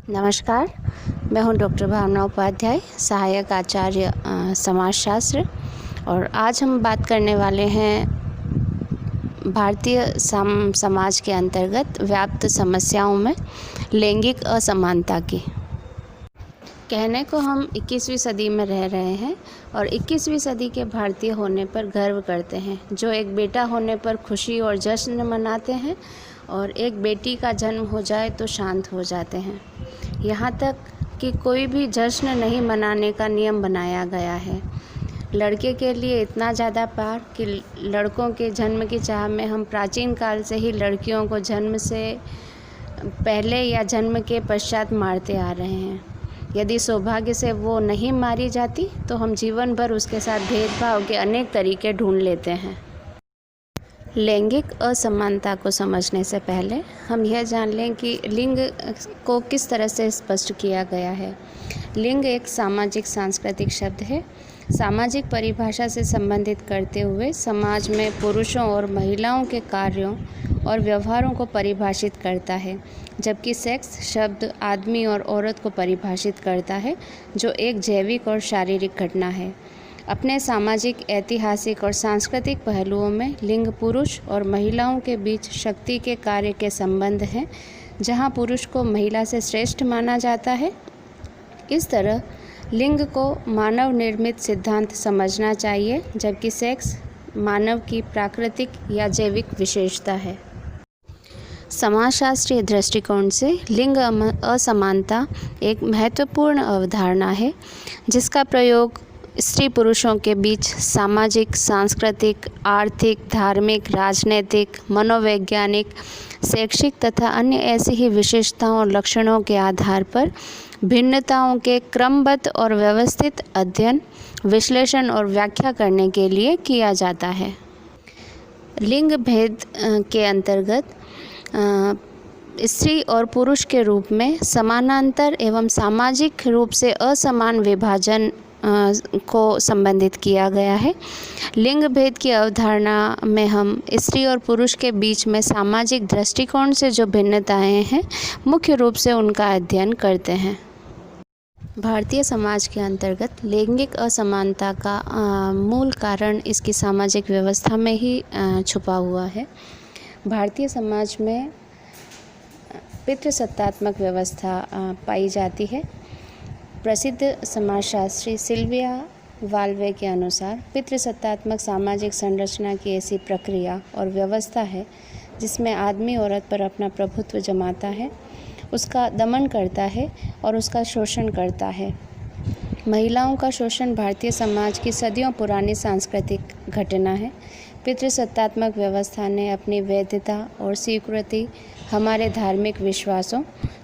नमस्कार, मैं हूं डॉक्टर भावना उपाध्याय, सहायक आचार्य समाजशास्त्र। और आज हम बात करने वाले हैं भारतीय समाज के अंतर्गत व्याप्त समस्याओं में लैंगिक असमानता की। कहने को हम 21वीं सदी में रह रहे हैं और 21वीं सदी के भारतीय होने पर गर्व करते हैं, जो एक बेटा होने पर खुशी और जश्न मनाते हैं और एक बेटी का जन्म हो जाए तो शांत हो जाते हैं। यहाँ तक कि कोई भी जश्न नहीं मनाने का नियम बनाया गया है। लड़के के लिए इतना ज़्यादा प्यार कि लड़कों के जन्म की चाह में हम प्राचीन काल से ही लड़कियों को जन्म से पहले या जन्म के पश्चात मारते आ रहे हैं। यदि सौभाग्य से वो नहीं मारी जाती तो हम जीवन भर उसके साथ भेदभाव के अनेक तरीके ढूंढ लेते हैं। लैंगिक असमानता को समझने से पहले हम यह जान लें कि लिंग को किस तरह से स्पष्ट किया गया है। लिंग एक सामाजिक सांस्कृतिक शब्द है। सामाजिक परिभाषा से संबंधित करते हुए समाज में पुरुषों और महिलाओं के कार्यों और व्यवहारों को परिभाषित करता है, जबकि सेक्स शब्द आदमी और औरत को परिभाषित करता है, जो एक जैविक और शारीरिक घटना है। अपने सामाजिक, ऐतिहासिक और सांस्कृतिक पहलुओं में लिंग पुरुष और महिलाओं के बीच शक्ति के कार्य के संबंध हैं, जहां पुरुष को महिला से श्रेष्ठ माना जाता है। इस तरह लिंग को मानव निर्मित सिद्धांत समझना चाहिए, जबकि सेक्स मानव की प्राकृतिक या जैविक विशेषता है। समाजशास्त्रीय दृष्टिकोण से लिंग असमानता एक महत्वपूर्ण अवधारणा है, जिसका प्रयोग स्त्री पुरुषों के बीच सामाजिक, सांस्कृतिक, आर्थिक, धार्मिक, राजनीतिक, मनोवैज्ञानिक, शैक्षिक तथा अन्य ऐसी ही विशेषताओं और लक्षणों के आधार पर भिन्नताओं के क्रमबद्ध और व्यवस्थित अध्ययन, विश्लेषण और व्याख्या करने के लिए किया जाता है। लिंग भेद के अंतर्गत स्त्री और पुरुष के रूप में समानांतर एवं सामाजिक रूप से असमान विभाजन को संबंधित किया गया है। लिंग भेद की अवधारणा में हम स्त्री और पुरुष के बीच में सामाजिक दृष्टिकोण से जो भिन्नताएं हैं, मुख्य रूप से उनका अध्ययन करते हैं। भारतीय समाज के अंतर्गत लैंगिक असमानता का मूल कारण इसकी सामाजिक व्यवस्था में ही छुपा हुआ है। भारतीय समाज में पितृसत्तात्मक व्यवस्था पाई जाती है। प्रसिद्ध समाजशास्त्री सिल्विया वाल्वे के अनुसार पितृसत्तात्मक सामाजिक संरचना की ऐसी प्रक्रिया और व्यवस्था है जिसमें आदमी औरत पर अपना प्रभुत्व जमाता है, उसका दमन करता है और उसका शोषण करता है। महिलाओं का शोषण भारतीय समाज की सदियों पुरानी सांस्कृतिक घटना है। पितृसत्तात्मक व्यवस्था ने अपनी वैधता और स्वीकृति हमारे धार्मिक विश्वासों,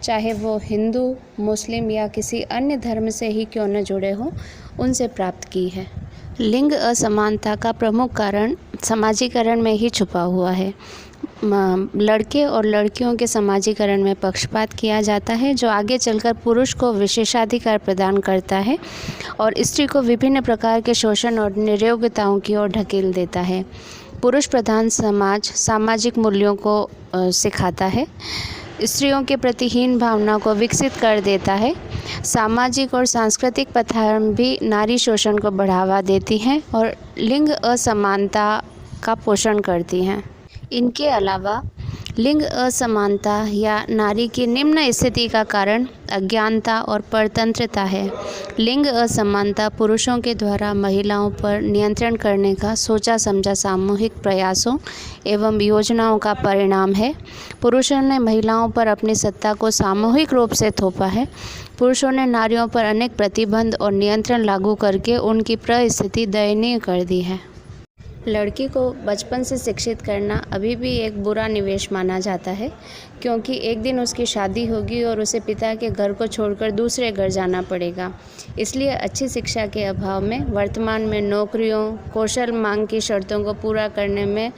चाहे वो हिंदू, मुस्लिम या किसी अन्य धर्म से ही क्यों न जुड़े हों, उनसे प्राप्त की है। लिंग असमानता का प्रमुख कारण समाजीकरण में ही छुपा हुआ है। लड़के और लड़कियों के समाजीकरण में पक्षपात किया जाता है, जो आगे चलकर पुरुष को विशेषाधिकार प्रदान करता है और स्त्री को विभिन्न प्रकार के शोषण और नियोग्यताओं की ओर ढकेल देता है। पुरुष प्रधान समाज सामाजिक मूल्यों को सिखाता है, स्त्रियों के प्रति हीन भावना को विकसित कर देता है। सामाजिक और सांस्कृतिक प्रथाएं भी नारी शोषण को बढ़ावा देती हैं और लिंग असमानता का पोषण करती हैं। इनके अलावा लिंग असमानता या नारी की निम्न स्थिति का कारण अज्ञानता और परतंत्रता है। लिंग असमानता पुरुषों के द्वारा महिलाओं पर नियंत्रण करने का सोचा समझा सामूहिक प्रयासों एवं योजनाओं का परिणाम है। पुरुषों ने महिलाओं पर अपनी सत्ता को सामूहिक रूप से थोपा है। पुरुषों ने नारियों पर अनेक प्रतिबंध और नियंत्रण लागू करके उनकी परिस्थिति दयनीय कर दी है। लड़की को बचपन से शिक्षित करना अभी भी एक बुरा निवेश माना जाता है, क्योंकि एक दिन उसकी शादी होगी और उसे पिता के घर को छोड़कर दूसरे घर जाना पड़ेगा। इसलिए अच्छी शिक्षा के अभाव में वर्तमान में नौकरियों, कौशल मांग की शर्तों को पूरा करने में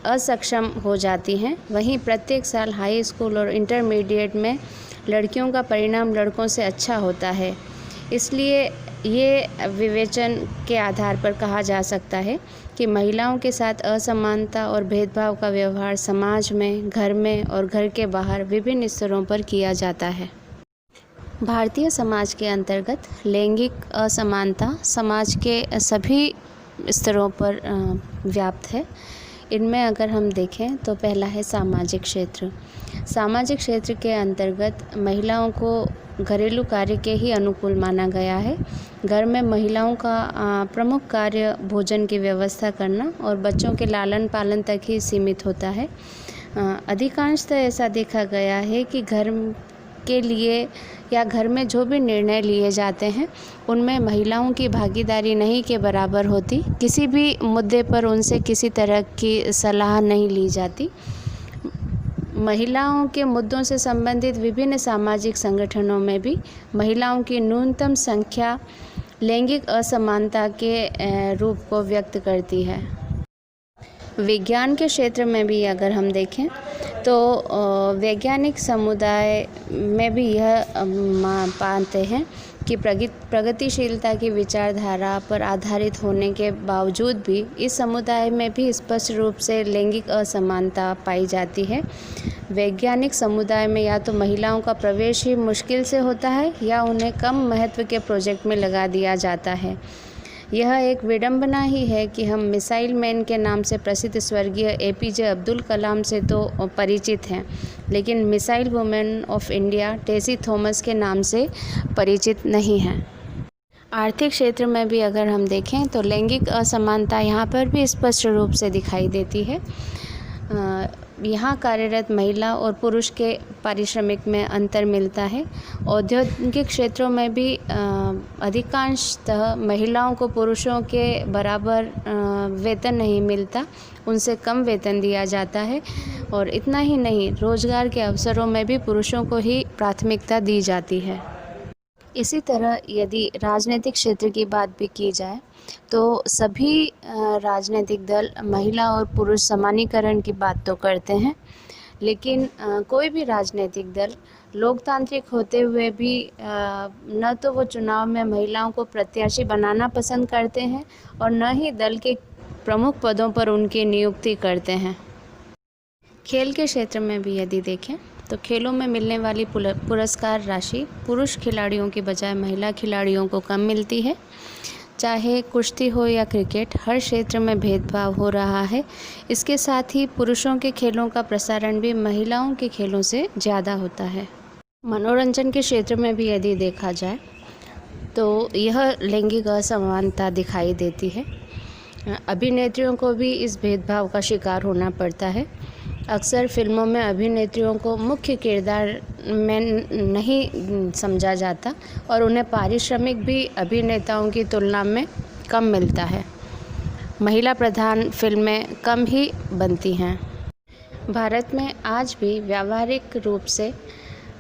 असक्षम हो जाती हैं। वहीं प्रत्येक साल हाई स्कूल और इंटरमीडिएट में लड़कियों का परिणाम लड़कों से अच्छा होता है। इसलिए ये विवेचन के आधार पर कहा जा सकता है कि महिलाओं के साथ असमानता और भेदभाव का व्यवहार समाज में, घर में और घर के बाहर विभिन्न स्तरों पर किया जाता है। भारतीय समाज के अंतर्गत लैंगिक असमानता समाज के सभी स्तरों पर व्याप्त है। इनमें अगर हम देखें तो पहला है सामाजिक क्षेत्र। सामाजिक क्षेत्र के अंतर्गत महिलाओं को घरेलू कार्य के ही अनुकूल माना गया है। घर में महिलाओं का प्रमुख कार्य भोजन की व्यवस्था करना और बच्चों के लालन पालन तक ही सीमित होता है। अधिकांशतः ऐसा देखा गया है कि घर के लिए या घर में जो भी निर्णय लिए जाते हैं उनमें महिलाओं की भागीदारी नहीं के बराबर होती। किसी भी मुद्दे पर उनसे किसी तरह की सलाह नहीं ली जाती। महिलाओं के मुद्दों से संबंधित विभिन्न सामाजिक संगठनों में भी महिलाओं की न्यूनतम संख्या लैंगिक असमानता के रूप को व्यक्त करती है। विज्ञान के क्षेत्र में भी अगर हम देखें तो वैज्ञानिक समुदाय में भी यह पाते हैं कि प्रगतिशीलता की विचारधारा पर आधारित होने के बावजूद भी इस समुदाय में भी स्पष्ट रूप से लैंगिक असमानता पाई जाती है। वैज्ञानिक समुदाय में या तो महिलाओं का प्रवेश ही मुश्किल से होता है या उन्हें कम महत्व के प्रोजेक्ट में लगा दिया जाता है। यह एक विडंबना ही है कि हम मिसाइल मैन के नाम से प्रसिद्ध स्वर्गीय एपीजे अब्दुल कलाम से तो परिचित हैं, लेकिन missile women of India Tessy Thomas के नाम से परिचित नहीं हैं। आर्थिक क्षेत्र में भी अगर हम देखें तो लैंगिक असमानता यहाँ पर भी स्पष्ट रूप से दिखाई देती है। यहाँ कार्यरत महिला और पुरुष के पारिश्रमिक में अंतर मिलता है। औद्योगिक क्षेत्रों में भी अधिकांशतः महिलाओं को पुरुषों के बराबर वेतन नहीं मिलता, उनसे कम वेतन दिया जाता है। और इतना ही नहीं, रोजगार के अवसरों में भी पुरुषों को ही प्राथमिकता दी जाती है। इसी तरह यदि राजनीतिक क्षेत्र की बात भी की जाए तो सभी राजनीतिक दल महिला और पुरुष समानीकरण की बात तो करते हैं, लेकिन कोई भी राजनीतिक दल लोकतांत्रिक होते हुए भी न तो वो चुनाव में महिलाओं को प्रत्याशी बनाना पसंद करते हैं और न ही दल के प्रमुख पदों पर उनकी नियुक्ति करते हैं। खेल के क्षेत्र में भी यदि देखें तो खेलों में मिलने वाली पुरस्कार राशि पुरुष खिलाड़ियों की बजाय महिला खिलाड़ियों को कम मिलती है। चाहे कुश्ती हो या क्रिकेट, हर क्षेत्र में भेदभाव हो रहा है। इसके साथ ही पुरुषों के खेलों का प्रसारण भी महिलाओं के खेलों से ज़्यादा होता है। मनोरंजन के क्षेत्र में भी यदि देखा जाए तो यह लैंगिक असमानता दिखाई देती है। अभिनेत्रियों को भी इस भेदभाव का शिकार होना पड़ता है। अक्सर फिल्मों में अभिनेत्रियों को मुख्य किरदार में नहीं समझा जाता और उन्हें पारिश्रमिक भी अभिनेताओं की तुलना में कम मिलता है। महिला प्रधान फिल्में कम ही बनती हैं। भारत में आज भी व्यावहारिक रूप से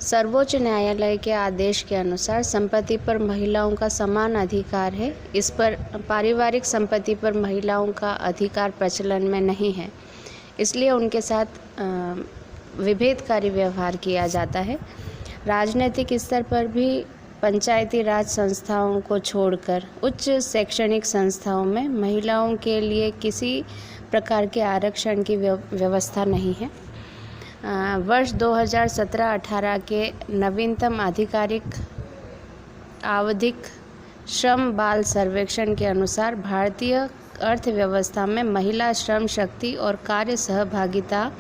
सर्वोच्च न्यायालय के आदेश के अनुसार संपत्ति पर महिलाओं का समान अधिकार है। इस पर पारिवारिक संपत्ति पर महिलाओं का अधिकार प्रचलन में नहीं है, इसलिए उनके साथ विभेदकारी व्यवहार किया जाता है। राजनीतिक स्तर पर भी पंचायती राज संस्थाओं को छोड़कर उच्च शैक्षणिक संस्थाओं में महिलाओं के लिए किसी प्रकार के आरक्षण की व्यवस्था नहीं है। वर्ष 2017-18 के नवीनतम आधिकारिक आवधिक श्रम बाल सर्वेक्षण के अनुसार भारतीय अर्थव्यवस्था में महिला श्रम शक्ति और कार्य सहभागिता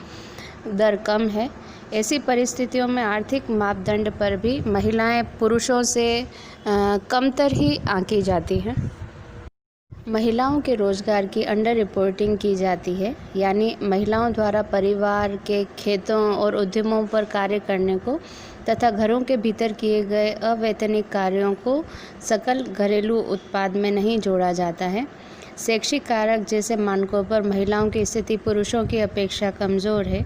दर कम है। ऐसी परिस्थितियों में आर्थिक मापदंड पर भी महिलाएं पुरुषों से कमतर ही आंकी जाती हैं। महिलाओं के रोजगार की अंडर रिपोर्टिंग की जाती है, यानी महिलाओं द्वारा परिवार के खेतों और उद्यमों पर कार्य करने को तथा घरों के भीतर किए गए अवैतनिक कार्यों को सकल घरेलू उत्पाद में नहीं जोड़ा जाता है। शैक्षिक कारक जैसे मानकों पर महिलाओं की स्थिति पुरुषों की अपेक्षा कमज़ोर है।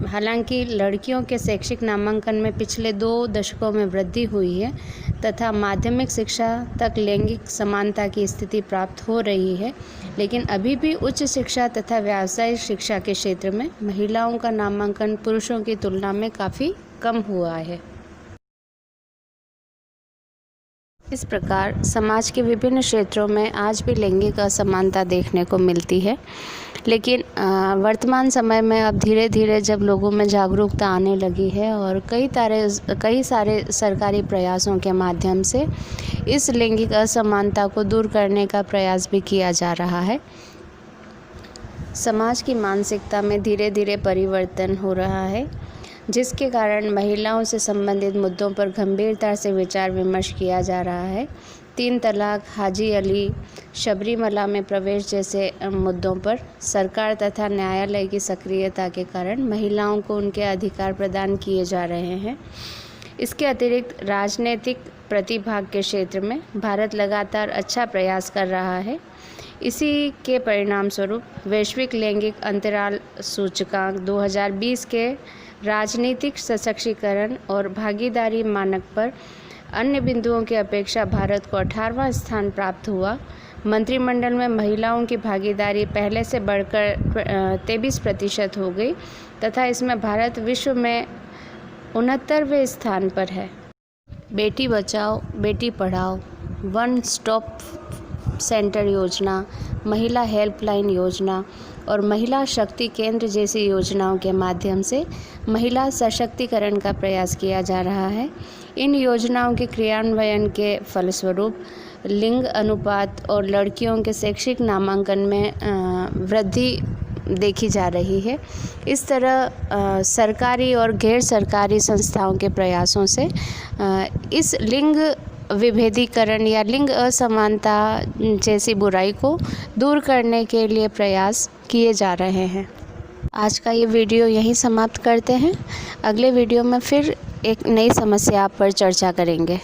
हालांकि लड़कियों के शैक्षिक नामांकन में पिछले 2 दशकों में वृद्धि हुई है तथा माध्यमिक शिक्षा तक लैंगिक समानता की स्थिति प्राप्त हो रही है, लेकिन अभी भी उच्च शिक्षा तथा व्यावसायिक शिक्षा के क्षेत्र में महिलाओं का नामांकन पुरुषों की तुलना में काफ़ी कम हुआ है। इस प्रकार समाज के विभिन्न क्षेत्रों में आज भी लैंगिक असमानता देखने को मिलती है, लेकिन वर्तमान समय में अब धीरे धीरे जब लोगों में जागरूकता आने लगी है और कई सारे सरकारी प्रयासों के माध्यम से इस लैंगिक असमानता को दूर करने का प्रयास भी किया जा रहा है। समाज की मानसिकता में धीरे धीरे परिवर्तन हो रहा है, जिसके कारण महिलाओं से संबंधित मुद्दों पर गंभीरता से विचार विमर्श किया जा रहा है। 3 तलाक, हाजी अली, शबरीमला में प्रवेश जैसे मुद्दों पर सरकार तथा न्यायालय की सक्रियता के कारण महिलाओं को उनके अधिकार प्रदान किए जा रहे हैं। इसके अतिरिक्त राजनीतिक प्रतिभाग के क्षेत्र में भारत लगातार अच्छा प्रयास कर रहा है। इसी के परिणाम स्वरूप वैश्विक लैंगिक अंतराल सूचकांक 2020 के राजनीतिक सशक्तिकरण और भागीदारी मानक पर अन्य बिंदुओं की अपेक्षा भारत को 18वां स्थान प्राप्त हुआ। मंत्रिमंडल में महिलाओं की भागीदारी पहले से बढ़कर 23% हो गई तथा इसमें भारत विश्व में 69वें स्थान पर है। Beti Bachao Beti Padhao, one stop centre योजना, महिला हेल्पलाइन योजना और महिला शक्ति केंद्र जैसी योजनाओं के माध्यम से महिला सशक्तिकरण का प्रयास किया जा रहा है। इन योजनाओं के क्रियान्वयन के फलस्वरूप लिंग अनुपात और लड़कियों के शैक्षिक नामांकन में वृद्धि देखी जा रही है। इस तरह सरकारी और गैर सरकारी संस्थाओं के प्रयासों से इस लिंग विभेदीकरण या लिंग असमानता जैसी बुराई को दूर करने के लिए प्रयास किए जा रहे हैं। आज का ये वीडियो यहीं समाप्त करते हैं। अगले वीडियो में फिर एक नई समस्या पर चर्चा करेंगे।